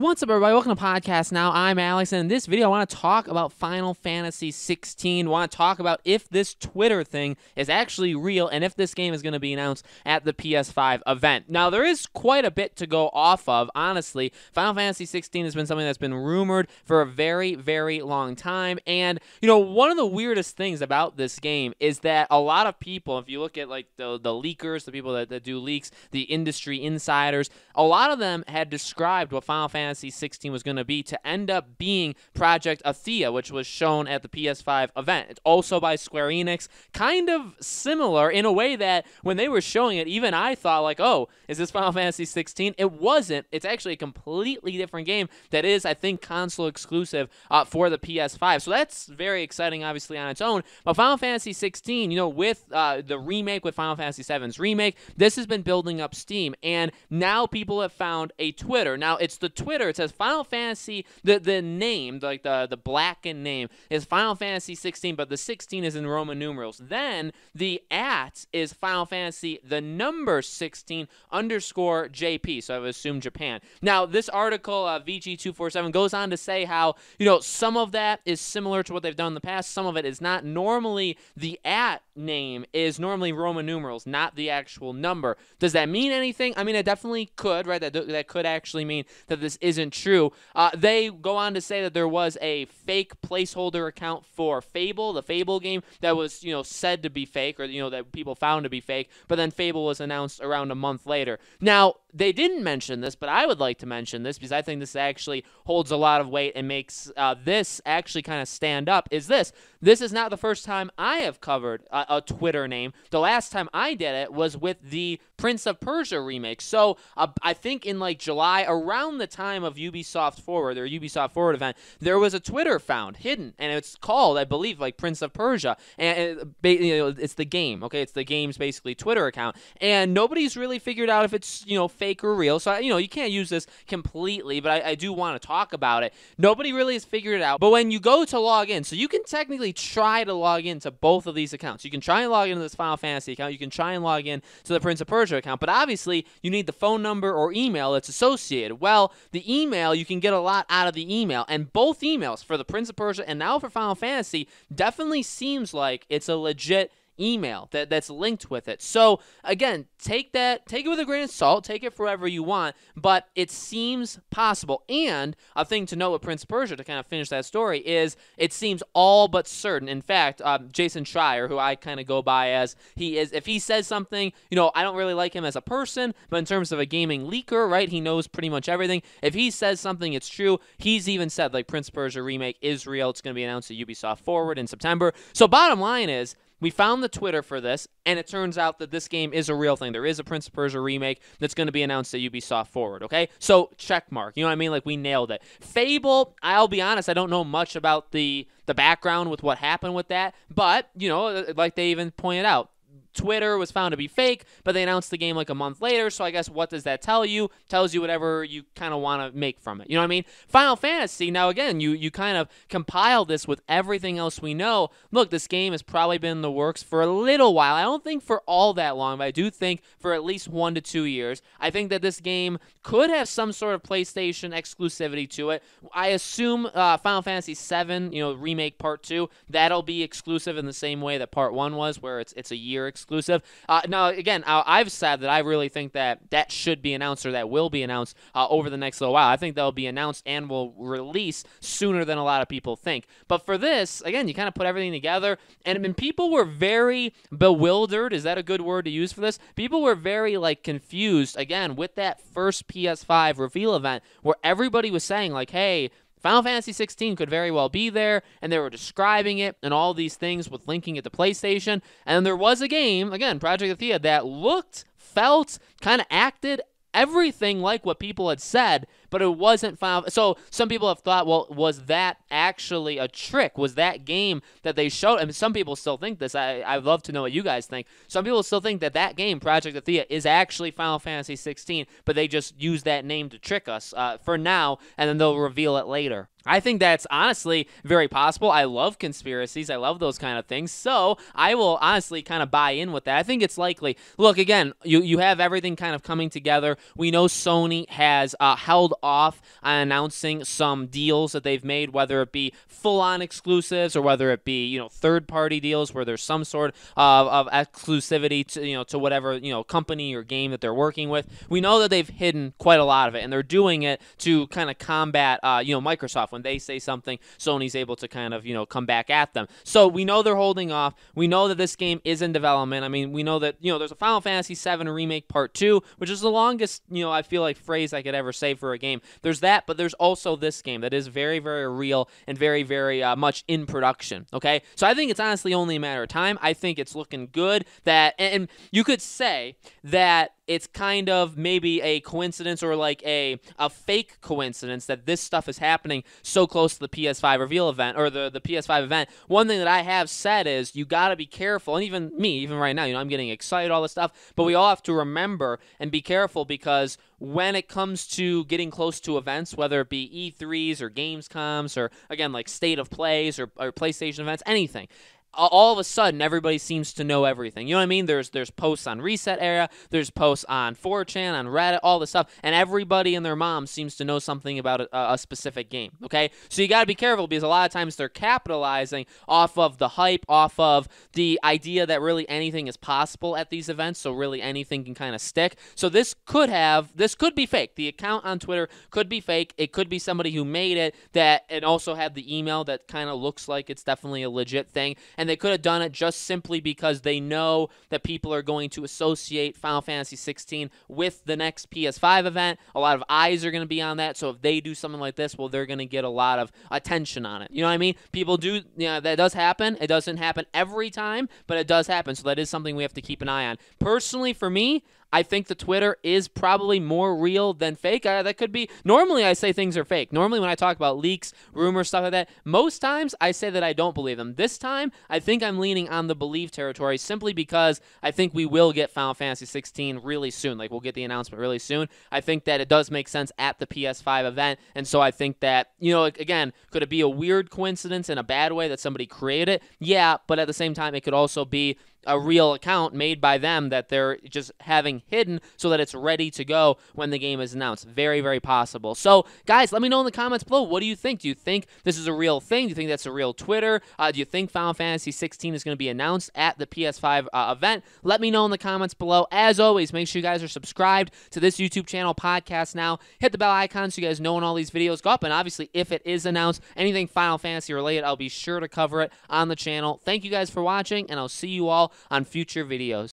What's up, everybody? Welcome to Podcast Now. I'm Alex, and in this video, I want to talk about Final Fantasy 16. I want to talk about if this Twitter thing is actually real and if this game is going to be announced at the PS5 event. Now, there is quite a bit to go off of, honestly. Final Fantasy 16 has been something that's been rumored for a very, very long time, and, you know, one of the weirdest things about this game is that a lot of people, if you look at, like, the leakers, the people that do leaks, the industry insiders, a lot of them had described what Final Fantasy 16 was going to be to end up being Project Athia, which was shown at the PS5 event. It's also by Square Enix, kind of similar in a way that when they were showing it, even I thought like, oh, is this Final Fantasy 16? It wasn't. It's actually a completely different game that is, I think, console exclusive for the PS5. So that's very exciting, obviously, on its own. But Final Fantasy 16, you know, with the remake, with Final Fantasy 7's remake, this has been building up steam, and now people have found a Twitter. Now, it's the Twitter. It says Final Fantasy, the name, like the blackened name, is Final Fantasy 16, but the 16 is in Roman numerals. Then the @ is Final Fantasy, the number 16 _ JP, so I would assume Japan. Now, this article, VG247, goes on to say how, you know, some of that is similar to what they've done in the past, some of it is not. Normally, the @ name is normally Roman numerals, not the actual number. Does that mean anything? I mean, it definitely could, right? That could actually mean that this isn't true. They go on to say that there was a fake placeholder account for Fable, the Fable game, that was, you know, said to be fake, or, you know, that people found to be fake, but then Fable was announced around a month later. Now, they didn't mention this, but I would like to mention this because I think this actually holds a lot of weight and makes this actually kind of stand up, is this. This is not the first time I have covered a Twitter name. The last time I did it was with the Prince of Persia remake. So I think in like July, around the time of Ubisoft Forward, or Ubisoft Forward event, there was a Twitter found hidden, and it's called, I believe, like Prince of Persia, and you know, it's the game. Okay, it's the game's basically Twitter account, and nobody's really figured out if it's, you know, fake or real. So, you know, you can't use this completely, but I do want to talk about it. Nobody really has figured it out. But when you go to log in, so you can technically try to log into both of these accounts. You can try and log into this Final Fantasy account. You can try and log in to the Prince of Persia account, but obviously you need the phone number or email that's associated. Well, the email, you can get a lot out of the email, and both emails for the Prince of Persia and now for Final Fantasy definitely seems like it's a legit email that's linked with it. So again, take it with a grain of salt, take it for whatever you want, but it seems possible. And a thing to note with Prince of Persia, to kind of finish that story, is it seems all but certain. In fact, Jason Schreier, who I kind of go by as he is, if he says something, you know, I don't really like him as a person, but in terms of a gaming leaker, right, he knows pretty much everything. If he says something, it's true. He's even said, like, Prince of Persia remake is real. It's going to be announced at Ubisoft Forward in September. So bottom line is, we found the Twitter for this, and it turns out that this game is a real thing. There is a Prince of Persia remake that's going to be announced at Ubisoft Forward, okay? So, check mark. You know what I mean? Like, we nailed it. Fable, I'll be honest, I don't know much about the background with what happened with that, but, you know, like they even pointed out, Twitter was found to be fake, but they announced the game like a month later, so I guess what does that tell you? Tells you whatever you kind of want to make from it. You know what I mean? Final Fantasy, now again, you kind of compile this with everything else we know. Look, this game has probably been in the works for a little while. I don't think for all that long, but I do think for at least 1 to 2 years. I think that this game could have some sort of PlayStation exclusivity to it. I assume Final Fantasy 7, you know, remake Part 2, that'll be exclusive in the same way that Part 1 was, where it's a year exclusive. Now, again, I've said that I really think that should be announced, or that will be announced over the next little while. I think that'll be announced and will release sooner than a lot of people think. But for this, again, you kind of put everything together, and I mean, people were very bewildered. Is that a good word to use for this? People were very, like, confused, again, with that first PS5 reveal event where everybody was saying, like, hey, Final Fantasy 16 could very well be there, and they were describing it and all these things with linking it to PlayStation. And then there was a game, again, Project Athia, that looked, felt, kind of acted everything like what people had said, but it wasn't Final. So some people have thought, well, was that actually a trick? Was that game that they showed? I mean, some people still think this. I'd love to know what you guys think. Some people still think that game, Project Athia, is actually Final Fantasy 16, but they just use that name to trick us for now, and then they'll reveal it later. I think that's honestly very possible. I love conspiracies. I love those kind of things. So I will honestly kind of buy in with that. I think it's likely. Look, again, you have everything kind of coming together. We know Sony has held off on announcing some deals that they've made, whether it be full-on exclusives or whether it be, third-party deals where there's some sort of exclusivity to, to whatever, company or game that they're working with. We know that they've hidden quite a lot of it, and they're doing it to kind of combat, Microsoft. When they say something, Sony's able to kind of, come back at them. So we know they're holding off. We know that this game is in development. I mean, we know that, there's a Final Fantasy VII Remake Part 2, which is the longest, I feel like phrase I could ever say for a game. There's that, but there's also this game that is very, very real and very, very much in production, okay? So I think it's honestly only a matter of time. I think it's looking good that, and you could say that it's kind of maybe a coincidence or like a fake coincidence that this stuff is happening so close to the PS5 reveal event or the PS5 event. One thing that I have said is you got to be careful, and even me, even right now, I'm getting excited, all this stuff, but we all have to remember and be careful because when it comes to getting close to events, whether it be E3s or Gamescoms or, again, like State of Plays or PlayStation events, anything, all of a sudden, everybody seems to know everything. You know what I mean? There's posts on Reset Era, there's posts on 4chan, on Reddit, all this stuff, and everybody and their mom seems to know something about a specific game, okay? So you got to be careful because a lot of times they're capitalizing off of the hype, off of the idea that really anything is possible at these events, so really anything can kind of stick. So this could be fake. The account on Twitter could be fake. It could be somebody who made it that and also had the email that kind of looks like it's definitely a legit thing. And they could have done it just simply because they know that people are going to associate Final Fantasy 16 with the next PS5 event. A lot of eyes are going to be on that, so if they do something like this, well, they're going to get a lot of attention on it. You know what I mean? People do, that does happen. It doesn't happen every time, but it does happen, so that is something we have to keep an eye on. Personally, for me, I think the Twitter is probably more real than fake. That could be. Normally, I say things are fake. Normally, when I talk about leaks, rumors, stuff like that, most times I say that I don't believe them. This time, I think I'm leaning on the believe territory simply because I think we will get Final Fantasy 16 really soon. Like, we'll get the announcement really soon. I think that it does make sense at the PS5 event, and so I think that, again, could it be a weird coincidence in a bad way that somebody created it? Yeah, but at the same time, it could also be a real account made by them that they're just having hidden so that it's ready to go when the game is announced. Very, very possible. So, guys, let me know in the comments below. What do you think? Do you think this is a real thing? Do you think that's a real Twitter? Do you think Final Fantasy 16 is going to be announced at the PS5 event? Let me know in the comments below. As always, make sure you guys are subscribed to this YouTube channel, Podcast Now. Hit the bell icon so you guys know when all these videos go up. And obviously, if it is announced, anything Final Fantasy related, I'll be sure to cover it on the channel. Thank you guys for watching, and I'll see you all on future videos.